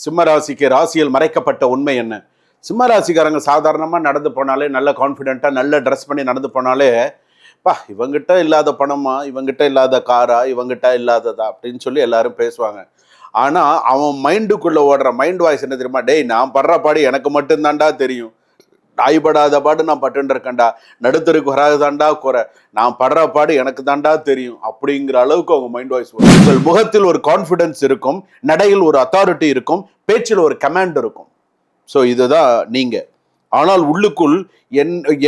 சிம்ம ராசிக்கு ராசியில் மறைக்கப்பட்ட உண்மை என்ன? சிம்ம ராசிக்காரங்க சாதாரணமாக நடந்து போனாலே, நல்ல கான்ஃபிடென்ட்டாக நல்ல ட்ரெஸ் பண்ணி நடந்து போனாலே, பா இவங்கிட்ட இல்லாத பணமா, இவங்கிட்ட இல்லாத காரா, இவங்கிட்ட இல்லாததா அப்படின்னு சொல்லி எல்லாரும் பேசுவாங்க. ஆனால் அவன் மைண்டுக்குள்ளே ஓடுற மைண்ட் வாய்ஸ் என்ன தெரியுமா? டேய், நான் படுற பாடு எனக்கு மட்டும்தான்டா தெரியும், நாய்படாத பாடு நான் பட்டுன்னு இருக்கேன்டா, நடுத்தருக்கு வராதுதான்டா குறை, நான் படுற பாடு எனக்கு தான்டா தெரியும் அப்படிங்கிற அளவுக்கு அவங்க மைண்ட் வாய்ஸ் வரும். உங்கள் முகத்தில் ஒரு கான்ஃபிடன்ஸ் இருக்கும், நடையில் ஒரு அத்தாரிட்டி இருக்கும், பேச்சில் ஒரு கமாண்ட் இருக்கும். ஸோ இதுதான் நீங்க. ஆனால் உள்ளுக்குள்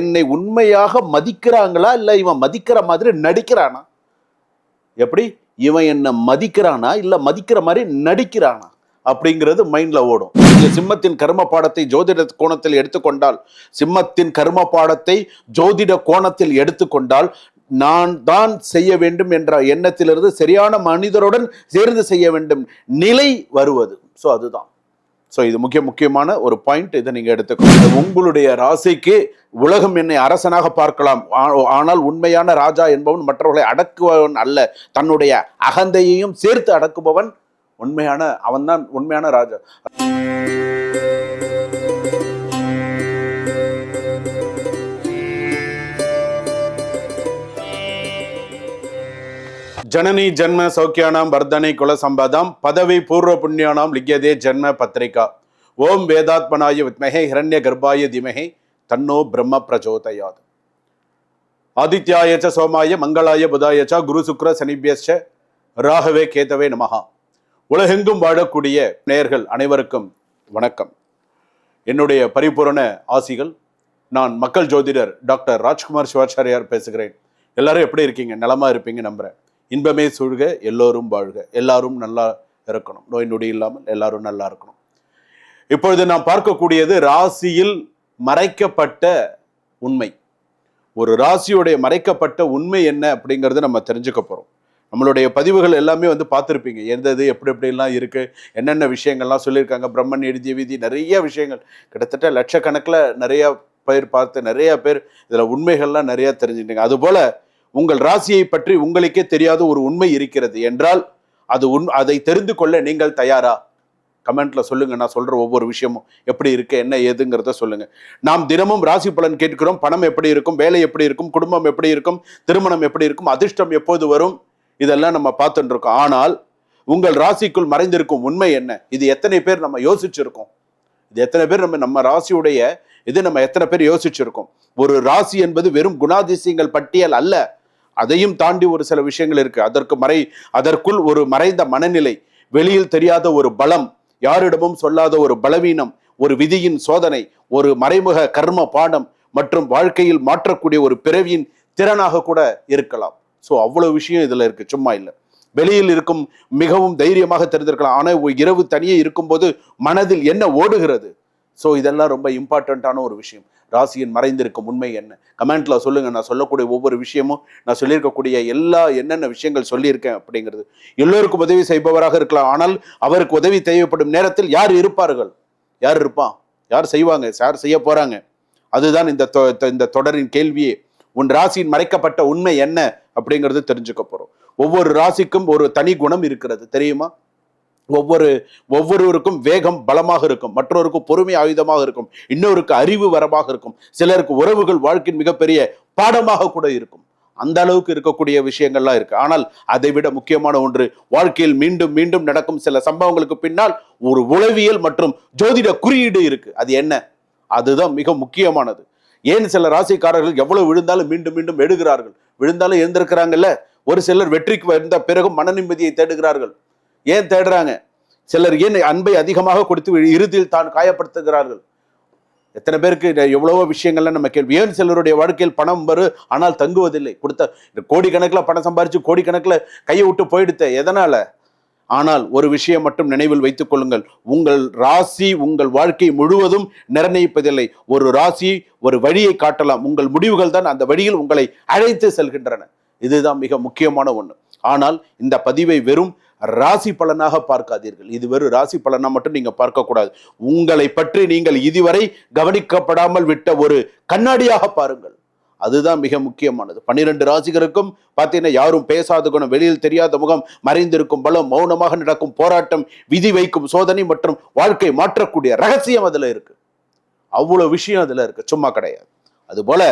என்னை உண்மையாக மதிக்கிறாங்களா இல்ல இவன் மதிக்கிற மாதிரி நடிக்கிறானா? எப்படி இவன் என்ன மதிக்கிறானா இல்ல மதிக்கிற மாதிரி நடிக்கிறானா அப்படிங்கிறது மைண்ட்ல ஓடும். சிம்மத்தின் கர்ம பாடத்தை ஜோதிட கோணத்தில் எடுத்துக்கொண்டால், சிம்மத்தின் கர்ம பாடத்தை ஜோதிட கோணத்தில் எடுத்துக்கொண்டால், நான் தான் செய்ய வேண்டும் என்ற எண்ணத்திலிருந்து சரியான மனிதருடன் சேர்ந்து செய்ய வேண்டும் நிலை வருவது. ஸோ அதுதான். ஸோ இது முக்கியமான ஒரு பாயிண்ட். இதை நீங்க எடுத்துக்கணும். உங்களுடைய ராசிக்கு உலகம் என்னை அரசனாக பார்க்கலாம், ஆனால் உண்மையான ராஜா என்பவன் மற்றவர்களை அடக்குபவன் அல்ல, தன்னுடைய அகந்தையையும் சேர்த்து அடக்குபவன் அவன்தான் உண்மையான ராஜா. ஜனனி ஜன்ம சௌக்கியானாம் வர்தனை குல சம்பதாம் பதவி பூர்வ புண்ணியானாம் லிக்யதே ஜன்ம பத்ரிகா. ஓம் வேதாத்மனாய வித்மஹே ஹிரண்ய கர்ப்பாய திமஹே தன்னோ பிரம்ம பிரச்சோதயாத். ஆதித்யாய ச சோமாய மங்களாய புதாய ச குரு சுக்ர சனிபியஸ்ச ராகவே கேதவே நமஹா. உலகெங்கும் வாழக்கூடிய நேயர்கள் அனைவருக்கும் வணக்கம். என்னுடைய பரிபூரண ஆசிகள். நான் மக்கள் ஜோதிடர் டாக்டர் ராஜ்குமார் சிவாச்சாரியார் பேசுகிறேன். எல்லாரும் எப்படி இருக்கீங்க? நலமா இருப்பீங்க நம்புறேன். இன்பமே சூழ்க, எல்லோரும் வாழ்க, எல்லாரும் நல்லா இருக்கணும், நோய் நொடி இல்லாமல் எல்லாரும் நல்லா இருக்கணும். இப்பொழுது நாம் பார்க்கக்கூடியது ராசியில் மறைக்கப்பட்ட உண்மை. ஒரு ராசியுடைய மறைக்கப்பட்ட உண்மை என்ன அப்படிங்கிறது நம்ம தெரிஞ்சுக்க போறோம். நம்மளுடைய பதிவுகள் எல்லாமே பார்த்துருப்பீங்க, எந்தது எப்படிலாம் இருக்கு, என்னென்ன விஷயங்கள்லாம் சொல்லியிருக்காங்க. பிரம்மன் எழுதிய விதி, நிறைய விஷயங்கள், கிட்டத்தட்ட லட்சக்கணக்கில் நிறைய பேர் பார்த்து, நிறைய பேர் இதில் உண்மைகள்லாம் நிறைய தெரிஞ்சுட்டீங்க. அதுபோல உங்கள் ராசியை பற்றி உங்களுக்கே தெரியாத ஒரு உண்மை இருக்கிறது என்றால் அதை தெரிந்து கொள்ள நீங்கள் தயாரா? கமெண்ட்ல சொல்லுங்க. நான் சொல்ற ஒவ்வொரு விஷயமும் எப்படி இருக்கு, என்ன ஏதுங்கிறத சொல்லுங்க. நாம் தினமும் ராசி பலன் கேட்கிறோம். பணம் எப்படி இருக்கும், வேலை எப்படி இருக்கும், குடும்பம் எப்படி இருக்கும், திருமணம் எப்படி இருக்கும், அதிர்ஷ்டம் எப்போது வரும், இதெல்லாம் நம்ம பார்த்துட்டு இருக்கோம். ஆனால் உங்கள் ராசிக்குள் மறைந்திருக்கும் உண்மை என்ன? இது எத்தனை பேர் நம்ம யோசிச்சிருக்கோம்? இது எத்தனை பேர் நம்ம ராசியுடைய நம்ம எத்தனை பேர் யோசிச்சிருக்கோம்? ஒரு ராசி என்பது வெறும் குணாதிசயங்கள் பட்டியல் அல்ல, அதையும் தாண்டி ஒரு சில விஷயங்கள் இருக்கு. அதற்குள் ஒரு மறைந்த மனநிலை, வெளியில் தெரியாத ஒரு பலம், யாரிடமும் சொல்லாத ஒரு பலவீனம், ஒரு விதியின் சோதனை, ஒரு மறைமுக கர்ம பாடம் மற்றும் வாழ்க்கையில் மாற்றக்கூடிய ஒரு பிறவியின் திறனாக கூட இருக்கலாம். ஸோ அவ்வளவு விஷயம் இதுல இருக்கு, சும்மா இல்லை. வெளியில் இருக்கும் மிகவும் தைரியமாக தெரிந்திருக்கலாம், ஆனால் இரவு தனியே இருக்கும்போது மனதில் என்ன ஓடுகிறது? ஸோ இதெல்லாம் ரொம்ப இம்பார்ட்டண்ட்டான ஒரு விஷயம். ராசியின் மறைந்திருக்கும் உண்மை என்ன? கமெண்ட்ல சொல்லுங்க. நான் சொல்லக்கூடிய ஒவ்வொரு விஷயமும், நான் சொல்லியிருக்கக்கூடிய என்னென்ன விஷயங்கள் சொல்லியிருக்கேன் அப்படிங்கிறது. எல்லோருக்கும் உதவி செய்பவராக இருக்கலாம், ஆனால் அவருக்கு உதவி தேவைப்படும் நேரத்தில் யார் இருப்பார்கள்? யார் இருப்பான்? யார் செய்வாங்க? யார் செய்ய போறாங்க? அதுதான் இந்த தொடரின் கேள்வியே. உன் ராசியின் மறைக்கப்பட்ட உண்மை என்ன அப்படிங்கிறது தெரிஞ்சுக்க போறோம். ஒவ்வொரு ராசிக்கும் ஒரு தனி குணம் இருக்கிறது, தெரியுமா? ஒவ்வொருவருக்கும் வேகம் பலமாக இருக்கும், மற்றவருக்கு பொறுமை ஆயுதமாக இருக்கும், இன்னொருக்கு அறிவு வரமாக இருக்கும், சிலருக்கு உறவுகள் வாழ்க்கையின் மிகப்பெரிய பாடமாக கூட இருக்கும். அந்த அளவுக்கு இருக்கக்கூடிய விஷயங்கள்லாம் இருக்கு. ஆனால் அதை விட முக்கியமான ஒன்று, வாழ்க்கையில் மீண்டும் மீண்டும் நடக்கும் சில சம்பவங்களுக்கு பின்னால் ஒரு உளவியல் மற்றும் ஜோதிட குறியீடு இருக்கு. அது என்ன? அதுதான் மிக முக்கியமானது. ஏன் சில ராசிக்காரர்கள் எவ்வளவு விழுந்தாலும் மீண்டும் மீண்டும் எழுகிறார்கள்? விழுந்தாலும் எழுந்திருக்கிறாங்கல்ல. ஒரு சிலர் வெற்றிக்கு வந்த பிறகு மன நிம்மதியை தேடுகிறார்கள். ஏன் தேடுறாங்க? சிலர் ஏன் அன்பை அதிகமாக கொடுத்து இறுதியில் தான் காயப்படுத்துகிறார்கள்? எத்தனை பேருக்கு எவ்வளவோ விஷயங்கள்லாம் நம்ம கேள்வி. ஏன் சிலருடைய வாழ்க்கையில் பணம் வரும் ஆனால் தங்குவதில்லை? கொடுத்த கோடிக்கணக்கில் பணம் சம்பாரிச்சு கோடிக்கணக்கில் கையை விட்டு போயிடுத்த, எதனால? ஆனால் ஒரு விஷயம் மட்டும் நினைவில் வைத்துக் கொள்ளுங்கள், உங்கள் ராசி உங்கள் வாழ்க்கை முழுவதும் நிர்ணயிப்பதில்லை. ஒரு ராசி ஒரு வழியை காட்டலாம், உங்கள் முடிவுகள் தான் அந்த வழியில் உங்களை அழைத்து செல்கின்றன. இதுதான் மிக முக்கியமான ஒண்ணு. ஆனால் இந்த பதிவை வெறும் ராசி பலனாக பார்க்காதீர்கள். இது வெறும் ராசி பலனா மட்டும் நீங்க பார்க்க கூடாது. உங்களை பற்றி நீங்கள் இதுவரை கவனிக்கப்படாமல் விட்ட ஒரு கண்ணாடியாக பாருங்கள். அதுதான் மிக முக்கியமானது. 12 ராசிகருக்கும் பார்த்தீங்கன்னா யாரும் பேசாத குணம், வெளியில் தெரியாத முகம், மறைந்திருக்கும் பலம், மௌனமாக நடக்கும் போராட்டம், விதி வைக்கும் சோதனை மற்றும் வாழ்க்கை மாற்றக்கூடிய ரகசியம் அதுல இருக்கு. அவ்வளவு விஷயம் அதுல இருக்கு, சும்மா கிடையாது. அது போல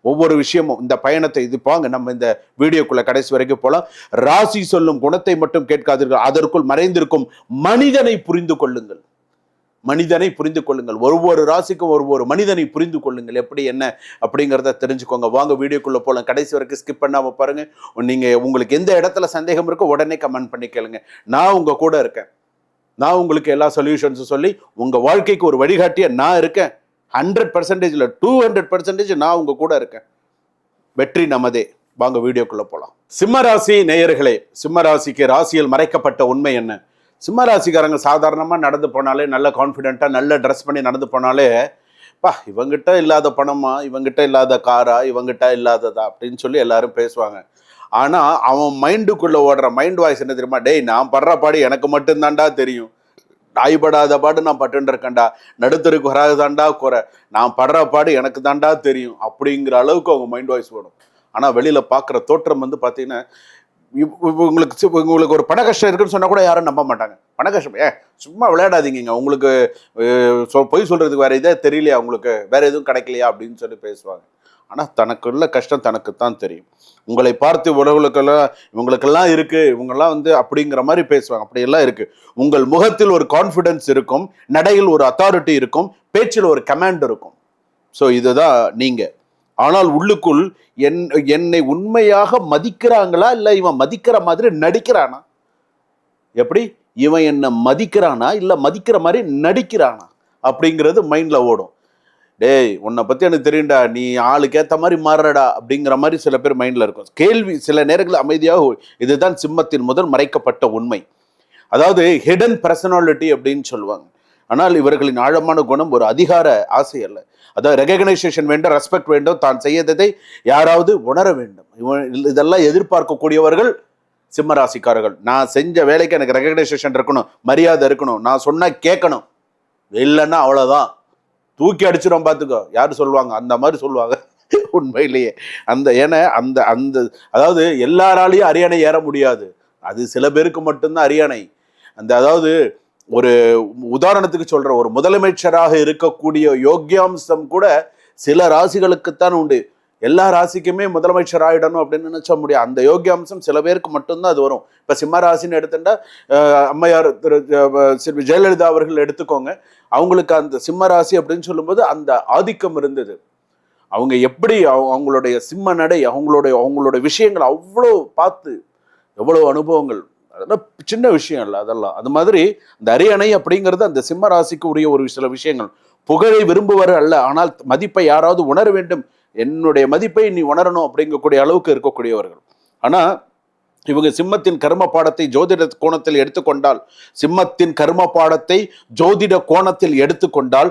ஒவ்வொரு விஷயமும் இந்த பயணத்தை இது பாங்க நம்ம இந்த வீடியோக்குள்ள கடைசி வரைக்கும் போலாம். ராசி சொல்லும் குணத்தை மட்டும் கேட்காதீர்கள், அதற்குள் மறைந்திருக்கும் மனிதனை புரிந்து கொள்ளுங்கள். மனிதனை புரிந்து கொள்ளுங்கள். ஒவ்வொரு ராசிக்கும் ஒவ்வொரு மனிதனை புரிந்து கொள்ளுங்கள். எப்படி என்ன அப்படிங்கிறத தெரிஞ்சுக்கோங்க. வாங்க வீடியோக்குள்ள போலாம். கடைசி வரைக்கும் ஸ்கிப் பண்ணாம பாருங்க. நீங்க உங்களுக்கு எந்த இடத்துல சந்தேகம் இருக்கோ உடனே கமெண்ட் பண்ணி கேளுங்க. நான் உங்க கூட இருக்கேன். நான் உங்களுக்கு எல்லா சொல்யூஷன்ஸும் சொல்லி உங்க வாழ்க்கைக்கு ஒரு வழிகாட்டிய நான் இருக்கேன். 100%, 200% நான் உங்க கூட இருக்கேன். வெற்றி நமதே. வாங்க வீடியோக்குள்ள போலாம். சிம்மராசி நேயர்களே, சிம்மராசிக்கு ராசியில் மறைக்கப்பட்ட உண்மை என்ன? சிம்மராசிக்காரங்க சாதாரணமா நடந்து போனாலே, நல்ல கான்ஃபிடென்ட்டா நல்ல ட்ரெஸ் பண்ணி நடந்து போனாலே, இவங்கிட்ட இல்லாத பணமா, இவங்கிட்ட இல்லாத காரா, இவங்கிட்ட இல்லாததா அப்படின்னு சொல்லி எல்லாரும் பேசுவாங்க. ஆனா அவன் மைண்டுக்குள்ள ஓடுற மைண்ட் வாய்ஸ் என்ன தெரியுமா? டேய், நான் படுற பாடு எனக்கு மட்டும்தான்டா தெரியும், நாய்படாத பாடு நான் பட்டு இருக்கேன்டா, நடுத்தருக்கு வராதுதான்டா குறை, நான் படுற பாடு எனக்கு தான்டா தெரியும் அப்படிங்கிற அளவுக்கு அவங்க மைண்ட் வாய்ஸ் ஓடும். ஆனா வெளியில பாக்குற தோற்றம் வந்து பாத்தீங்கன்னா, உங்களுக்கு ஒரு பண கஷ்டம் இருக்குன்னு சொன்னா கூட யாரும் நம்ப மாட்டாங்க. பண கஷ்டம் சும்மா விளையாடாதீங்க, உங்களுக்கு பொய் சொல்றதுக்கு வேற இதே தெரியலையா, உங்களுக்கு வேற எதுவும் கிடைக்கலையா அப்படின்னு சொல்லி பேசுவாங்க. ஆனா தனக்குள்ள கஷ்டம் தனக்குத்தான் தெரியும். உங்களை பார்த்து இவங்களுக்கெல்லாம் இருக்கு, இவங்கெல்லாம் வந்து அப்படிங்கிற மாதிரி பேசுவாங்க. அப்படியெல்லாம் இருக்கு. உங்கள் முகத்தில் ஒரு கான்ஃபிடன்ஸ் இருக்கும், நடையில் ஒரு அத்தாரிட்டி இருக்கும், பேச்சில் ஒரு கமாண்ட் இருக்கும். ஸோ இதுதான் நீங்க. ஆனால் உள்ளுக்குள் என்னை உண்மையாக மதிக்கிறாங்களா இல்ல இவன் மதிக்கிற மாதிரி நடிக்கிறானா? எப்படி இவன் என்ன மதிக்கிறானா இல்ல மதிக்கிற மாதிரி நடிக்கிறானா அப்படிங்கிறது மைண்ட்ல ஓடும். டேய், உன்னை பத்தி எனக்கு தெரியும்டா, நீ ஆளுக்கு ஏத்த மாதிரி மாறுறடா அப்படிங்கிற மாதிரி சில பேர் மைண்ட்ல இருக்கும். கேள்வி சில நேரங்களில் அமைதியாக. இதுதான் சிம்மத்தின் முதல் மறைக்கப்பட்ட உண்மை. அதாவது ஹிடன் பர்சனாலிட்டி அப்படின்னு சொல்லுவாங்க. ஆனால் இவர்களின் ஆழமான குணம் ஒரு அதிகார ஆசை அல்ல. அதாவது ரெகக்னைசேஷன் வேண்டும், ரெஸ்பெக்ட் வேண்டும், தான் செய்யறதை யாராவது உணர வேண்டும். இதெல்லாம் எதிர்பார்க்கக்கூடியவர்கள் சிம்மராசிக்காரர்கள். நான் செஞ்ச வேலைக்கு எனக்கு ரெகக்னைசேஷன் இருக்கணும், மரியாதை இருக்கணும், நான் சொன்னா கேட்கணும், இல்லைன்னா அவ்வளவுதான் தூக்கி அடிச்சிடும் பார்த்துக்கோ, யாரு சொல்லுவாங்க, அந்த மாதிரி சொல்லுவாங்க. உண்மையிலேயே அந்த அதாவது எல்லாராலையும் அரியணை ஏற முடியாது, அது சில பேருக்கு மட்டும்தான் அரியணை. அதாவது ஒரு உதாரணத்துக்கு சொல்ற, ஒரு முதலமைச்சராக இருக்கக்கூடிய யோக்கியாம்சம் கூட சில ராசிகளுக்குத்தான் உண்டு. எல்லா ராசிக்குமே முதலமைச்சர் ஆயிடணும் அப்படின்னு நினைச்ச முடியாது. அந்த யோக்கியாம்சம் சில பேருக்கு மட்டும்தான் அது வரும். இப்ப சிம்ம ராசின்னு எடுத்துட்டா அம்மையார் திரு ஜெயலலிதா அவர்கள் எடுத்துக்கோங்க. அவங்களுக்கு அந்த சிம்ம ராசி அப்படின்னு சொல்லும்போது அந்த ஆதிக்கம் இருந்தது. அவங்க எப்படி அவங்களுடைய சிம்ம நடை, அவங்களுடைய விஷயங்கள் அவ்வளோ பார்த்து, எவ்வளவு அனுபவங்கள், அதெல்லாம் சின்ன விஷயம் இல்லை அதெல்லாம். அது மாதிரி இந்த அரியணை அப்படிங்கிறது அந்த சிம்ம ராசிக்கு உரிய ஒரு சில விஷயங்கள். புகழை விரும்புவர் அல்ல, ஆனால் மதிப்பை யாராவது உணர வேண்டும், என்னுடைய மதிப்பை நீ உணரணும் அப்படிங்கக்கூடிய அளவுக்கு இருக்கக்கூடியவர்கள். ஆனா இவங்க சிம்மத்தின் கர்ம பாடத்தை ஜோதிட கோணத்தில் எடுத்துக்கொண்டால், சிம்மத்தின் கர்ம பாடத்தை ஜோதிட கோணத்தில் எடுத்துக்கொண்டால்,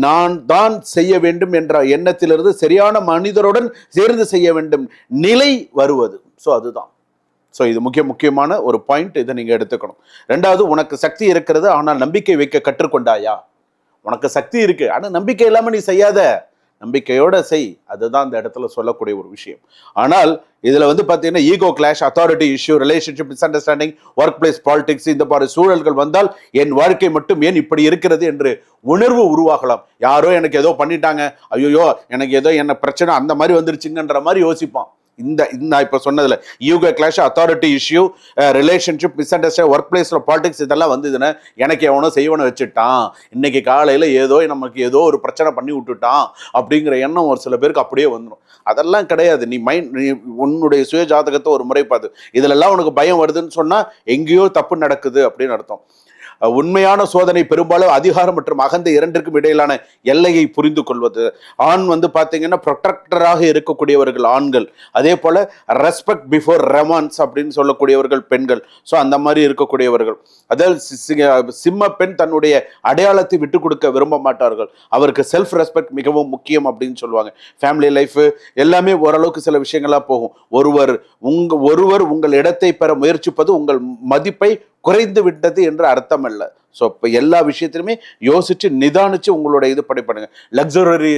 நான் தான் செய்ய வேண்டும் என்ற எண்ணத்திலிருந்து சரியான மனிதருடன் சேர்ந்து செய்ய வேண்டும் நிலை வருவது. ஸோ அதுதான். ஸோ இது முக்கியமான ஒரு பாயிண்ட். இதை நீங்க எடுத்துக்கணும். ரெண்டாவது, உனக்கு சக்தி இருக்கிறது ஆனால் நம்பிக்கை வைக்க கற்றுக்கொண்டாயா? உனக்கு சக்தி இருக்கு ஆனா நம்பிக்கை இல்லாம நீ செய்யாத, நம்பிக்கையோட செய். அதுதான் அந்த இடத்துல சொல்லக்கூடிய ஒரு விஷயம். ஆனால் இதுல வந்து பாத்தீங்கன்னா ego clash, authority issue, relationship misunderstanding, workplace politics, இந்த மாதிரி சூழல்கள் வந்தால் என் வாழ்க்கை மட்டும் ஏன் இப்படி இருக்கிறது என்று உணர்வு உருவாகலாம். யாரோ எனக்கு ஏதோ பண்ணிட்டாங்க, ஐயோ எனக்கு ஏதோ என்ன பிரச்சனை அந்த மாதிரி வந்துருச்சுங்கன்ற மாதிரி யோசிப்பான். நான் இப்ப சொன்னதுல ego clash, authority issue, relationship misunderstanding, work பிளேஸ்ல பாலிடிக்ஸ், இதெல்லாம் வந்ததுன்னா எனக்கு எவனோ செய்வனை வச்சுட்டான், இன்னைக்கு காலையில நமக்கு ஏதோ ஒரு பிரச்சனை பண்ணி விட்டுட்டான் அப்படிங்கிற எண்ணம் ஒரு சில பேருக்கு அப்படியே வந்துடும். அதெல்லாம் கிடையாது. நீ உன்னுடைய சுய ஜாதகத்தை ஒரு முறை பார்த்து, இதுல எல்லாம் உனக்கு பயம் வருதுன்னு சொன்னா எங்கேயோ தப்பு நடக்குது அப்படின்னு அர்த்தம். உண்மையான சோதனை பெரும்பாலும் அதிகாரம் மற்றும் அகந்தை இரண்டிற்கும் இடையிலான எல்லையை புரிந்து கொள்வது. ஆண் வந்து பாத்தீங்கன்னா ப்ரொடெக்டராக இருக்கக்கூடியவர்கள் ஆண்கள், அதே போல ரெஸ்பெக்ட் பிஃபோர் ரெமான்ஸ் அப்படின்னு சொல்லக்கூடியவர்கள் பெண்கள். ஸோ அந்த மாதிரி இருக்கக்கூடியவர்கள். அதாவது சிம்ம பெண் தன்னுடைய அடையாளத்தை விட்டு கொடுக்க விரும்ப மாட்டார்கள். அவருக்கு செல்ஃப் ரெஸ்பெக்ட் மிகவும் முக்கியம் அப்படின்னு சொல்லுவாங்க. ஃபேமிலி லைஃப் எல்லாமே ஓரளவுக்கு சில விஷயங்களா போகும். ஒருவர் உங்கள் இடத்தை பெற முயற்சிப்பது உங்கள் மதிப்பை குறைந்து விட்டது என்று அர்த்தம் அல்ல. ஸோ இப்போ எல்லா விஷயத்திலுமே யோசிச்சு நிதானிச்சு உங்களுடைய இது பண்ணுங்க. லக்ஸுரி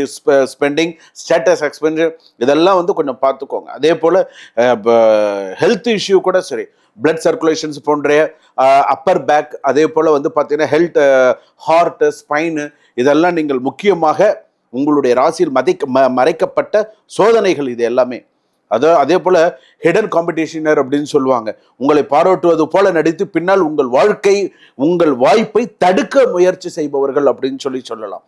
ஸ்பெண்டிங், ஸ்டேட்டஸ் எக்ஸ்பென்சர் இதெல்லாம் வந்து கொஞ்சம் பார்த்துக்கோங்க. அதே போல் ஹெல்த் இஷ்யூ கூட சரி, பிளட் சர்க்குலேஷன்ஸ் போன்ற அப்பர் பேக், அதே போல் வந்து பார்த்தீங்கன்னா ஹெல்த், ஹார்ட், ஸ்பைனு இதெல்லாம் நீங்கள் முக்கியமாக உங்களுடைய ராசியில் மறைக்கப்பட்ட சோதனைகள் இது எல்லாமே. அதே போல ஹிடன் காம்படிஷனர் அப்படின்னு சொல்லுவாங்க. உங்களை பாராட்டுவது போல நடித்து பின்னால் உங்கள் வாய்ப்பை தடுக்க முயற்சி செய்பவர்கள் அப்படின்னு சொல்லலாம்.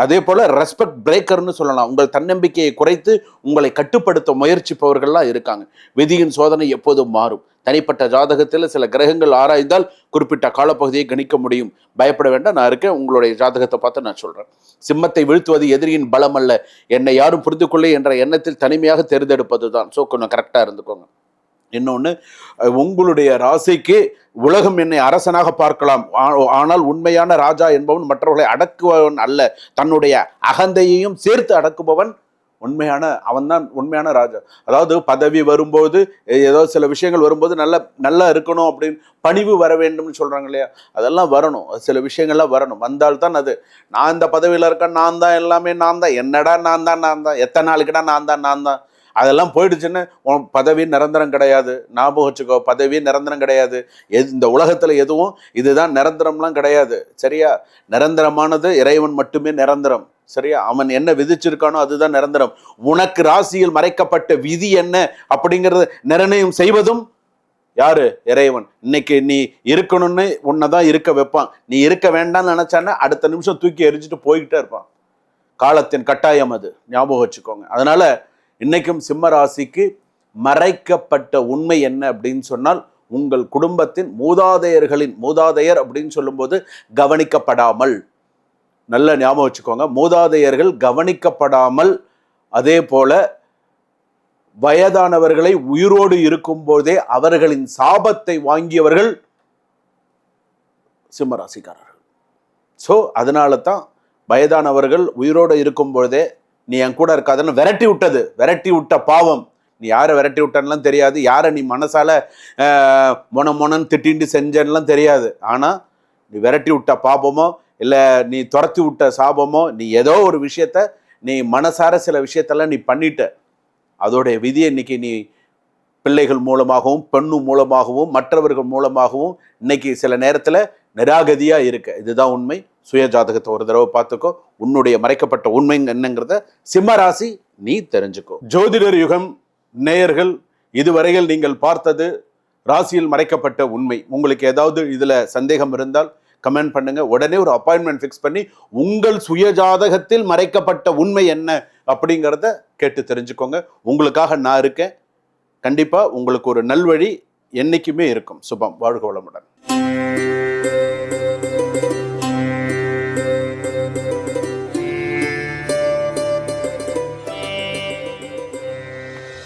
அதே போல ரெஸ்பெக்ட் பிரேக்கர்னு சொல்லலாம். உங்கள் தன்னம்பிக்கையை குறைத்து உங்களை கட்டுப்படுத்த முயற்சிப்பவர்கள்லாம் இருக்காங்க. விதியின் சோதனை எப்போதும் மாறும். தனிப்பட்ட ஜாதகத்தில் சில கிரகங்கள் ஆராய்ந்தால் குறிப்பிட்ட காலப்பகுதியை கணிக்க முடியும். பயப்பட வேண்டாம், நான் இருக்கேன். உங்களுடைய ஜாதகத்தை பார்த்து நான் சொல்றேன். சிம்மத்தை வீழ்த்துவது எதிரியின் பலம் அல்ல, என்னை யாரும் புரிந்து கொள்ள என்ற எண்ணத்தில் தனிமையாக தேர்ந்தெடுப்பது தான். ஸோ கொஞ்சம் கரெக்டாக இருந்துக்கோங்க. இன்னொன்று, உங்களுடைய ராசிக்கு உலகம் என்னை அரசனாக பார்க்கலாம், ஆனால் உண்மையான ராஜா என்பவன் மற்றவர்களை அடக்குபவன் அல்ல, தன்னுடைய அகந்தையையும் சேர்த்து அடக்குபவன் அவன் தான் உண்மையான ராஜா. அதாவது பதவி வரும்போது, ஏதோ சில விஷயங்கள் வரும்போது நல்லா இருக்கணும் அப்படின்னு பணிவு வர வேண்டும்னு சொல்றாங்க இல்லையா, அதெல்லாம் வரணும். சில விஷயங்கள்லாம் வரணும், வந்தால்தான் அது. நான் இந்த பதவியில் இருக்கேன், நான் தான் எல்லாமே, நான் தான், என்னடா நான் தான், எத்தனை நாளுக்குடா நான் தான், அதெல்லாம் போயிடுச்சுன்னு பதவி நிரந்தரம் கிடையாது. ஞாபகம் வச்சுக்கோ, பதவி நிரந்தரம் கிடையாது. இந்த உலகத்துல எதுவும் இதுதான் நிரந்தரம்லாம் கிடையாது. சரியா? நிரந்தரமானது இறைவன் மட்டுமே நிரந்தரம். சரியா? அவன் என்ன விதிச்சிருக்கானோ அதுதான் நிரந்தரம். உனக்கு ராசியில் மறைக்கப்பட்ட விதி என்ன அப்படிங்கறத நிர்ணயம் செய்வதும் யாரு? இறைவன். இன்னைக்கு நீ இருக்கணும்னு உன்னைதான் இருக்க வைப்பான். நீ இருக்க வேண்டாம்னு நினைச்சான்னா அடுத்த நிமிஷம் தூக்கி எரிஞ்சுட்டு போய்கிட்டே இருப்பான். காலத்தின் கட்டாயம் அது, ஞாபகம் வச்சுக்கோங்க. அதனால இன்னைக்கும் சிம்ம ராசிக்கு மறைக்கப்பட்ட உண்மை என்ன அப்படின்னு சொன்னால், உங்கள் குடும்பத்தின் மூதாதையர் அப்படின்னு சொல்லும்போது கவனிக்கப்படாமல், நல்ல ஞாபகம் வச்சுக்கோங்க, மூதாதையர்கள் கவனிக்கப்படாமல், அதே போல வயதானவர்களை உயிரோடு இருக்கும் போதே அவர்களின் சாபத்தை வாங்கியவர்கள் சிம்ம ராசிக்காரர்கள். ஸோ அதனால தான் வயதானவர்கள் உயிரோடு இருக்கும் பொழுதே நீ என் கூட இருக்காதுன்னு விரட்டி விட்ட பாவம். நீ யாரை விரட்டி விட்டன்லாம் தெரியாது, யாரை நீ மனசால மொனன்னு திட்டின்ட்டு செஞ்சன்னுலாம் தெரியாது. ஆனால் நீ விரட்டி விட்ட பாபமோ இல்லை நீ துரத்தி விட்ட சாபமோ, நீ ஏதோ ஒரு விஷயத்த நீ மனசார சில விஷயத்தெல்லாம் நீ பண்ணிட்ட. அதோடைய விதியை இன்னைக்கு நீ பிள்ளைகள் மூலமாகவும் பெண்ணு மூலமாகவும் மற்றவர்கள் மூலமாகவும் இன்னைக்கு சில நேரத்தில் நிராகதியா இருக்க. இதுதான் உண்மை. சுய ஜாதகத்தை ஒரு தடவை பார்த்துக்கோ. உன்னுடைய மறைக்கப்பட்ட உண்மை என்னங்கிறத சிம்ம ராசி நீ தெரிஞ்சுக்கோ. ஜோதிடர் யுகம் நேயர்கள், இதுவரையில் நீங்கள் பார்த்தது ராசியில் மறைக்கப்பட்ட உண்மை. உங்களுக்கு ஏதாவது இதுல சந்தேகம் இருந்தால் கமெண்ட் பண்ணுங்க. உடனே ஒரு அப்பாயின்மெண்ட் ஃபிக்ஸ் பண்ணி உங்கள் சுய ஜாதகத்தில் மறைக்கப்பட்ட உண்மை என்ன அப்படிங்கிறத கேட்டு தெரிஞ்சுக்கோங்க. உங்களுக்காக நான் இருக்கேன். கண்டிப்பா உங்களுக்கு ஒரு நல்வழி என்னைக்குமே இருக்கும். சுபம். வாழ்க வளமுடன்.